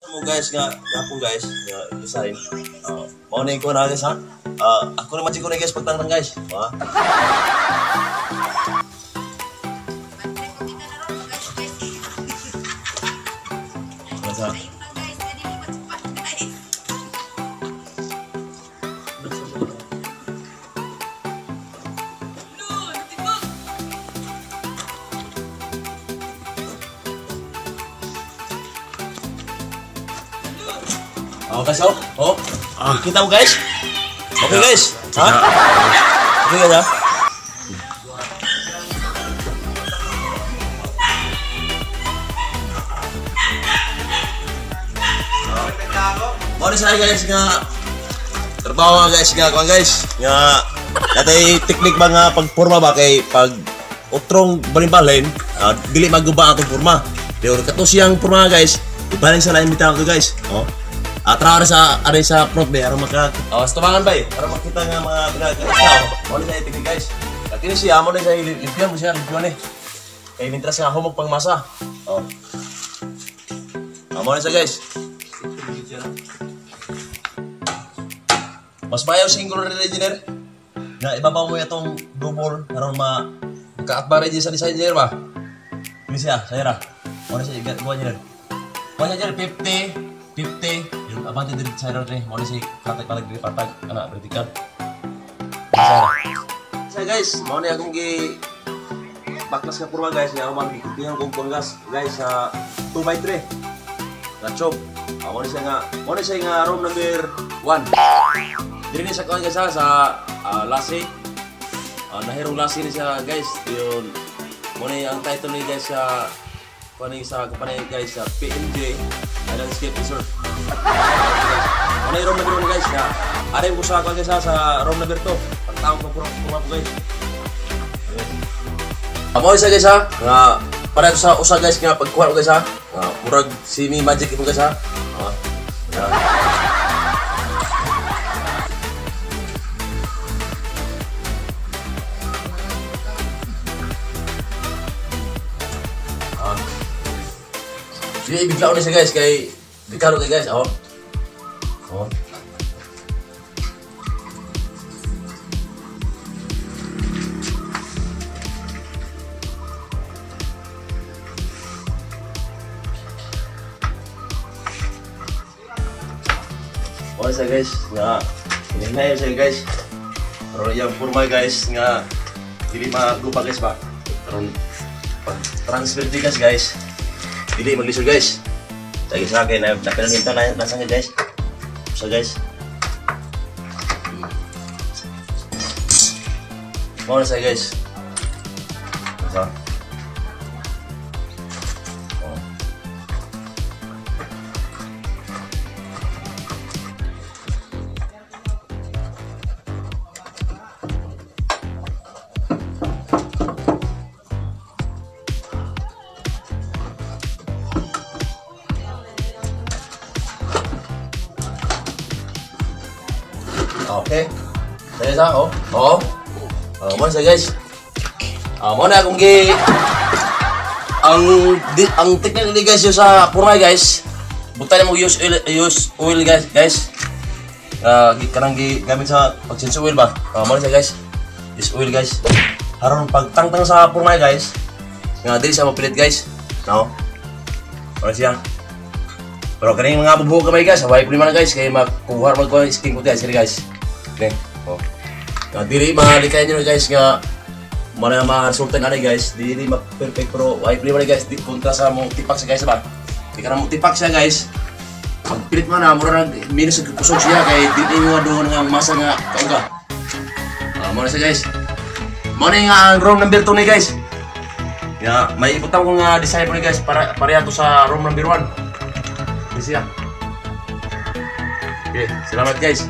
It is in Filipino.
Mo guys nga yapon guys nga design. Mao na ko na guys ha. Ako na matiko na guys pagtangtang guys. Ha? Masa. Guys, kita mo guys? Okay guys? Ha? Okay guys ha? Muna sa guys nga trabaho nga guys nga kuan guys nga natay teknik ba nga pagporma ba kay pag utrong balimbalin dili maguba atong porma. Pero kato siyang porma guys, ibaling sa lain bitaw ko guys. Atara sa front bay aron maka tumangan bay para makita nga mga ginagawa. Mo na sa teknik guys. Kini siya mo na sa limpyan mo siya limpyan kay mintras nga humog pang masa. Mo na sa guys. Mas mayaw single engineer na ibabaw mo itong double aron makaatbare sa designer ba. Ini siya sayra. Mo na siya gawin engineer. Mo na 50 yung abante din sa rin mo si patag diri patag ana vertical. Sa guys, mo ni akong gi baklas ka purma guys, nga man gikutihan kong panggas guys sa 2x3. Na chop. Mo ni siya nga room number 1. Diri ni sa kuan guys sa lasi. Nahirong lasi ni siya guys. Yun. Mo ni ang title ni guys sa kuan sa kapanay guys sa PMJ landscape resort. Ano yung room number 1 guys na aray ko sa guys sa room number 2 pagtawag ko po guys. Amo isa guys ha nga para sa usa guys nga pagkuha ko guys ha murag semi magic imo guys ha. Jadi bigla ni siya guys kay bigaro kay guys siya guys nga hinay siya guys pero yung forma guys nga dili magupa guys ba karon transfer di guys dili maglisod guys. Sige sa akin na pinaninto na nasa nga guys. So guys. Mo na sa guys. So. Okay. Saya sa mo sa guys. Mo na akong gi ang technique ni guys sa purma guys. Butay mo use oil guys. Kanang gamit sa pagsinso oil ba. Mo na sa guys. Use oil guys. Aron pagtangtang sa purma guys. Nga dili sa mapilit guys. No. Mo siya. Pero kaning mga bubuo kamay guys, way problema na guys kay makuha magkuha skin ko guys. Okay. Dili malikay nyo guys nga mana ma-resulta nga guys. Dili ma-perfect pero ay problema guys di kontra sa mong tipak sa guys ba. Di ka na mong tipak siya guys. Pag pilit man na mura na minus sa kusog siya kay dili nga doon nga masa nga kauga. Muna siya guys. Muna nga ang room number 2 ni guys. May iputaw ko nga design po ni guys pareha to sa room number 1. Ini siya. Okay, selamat guys.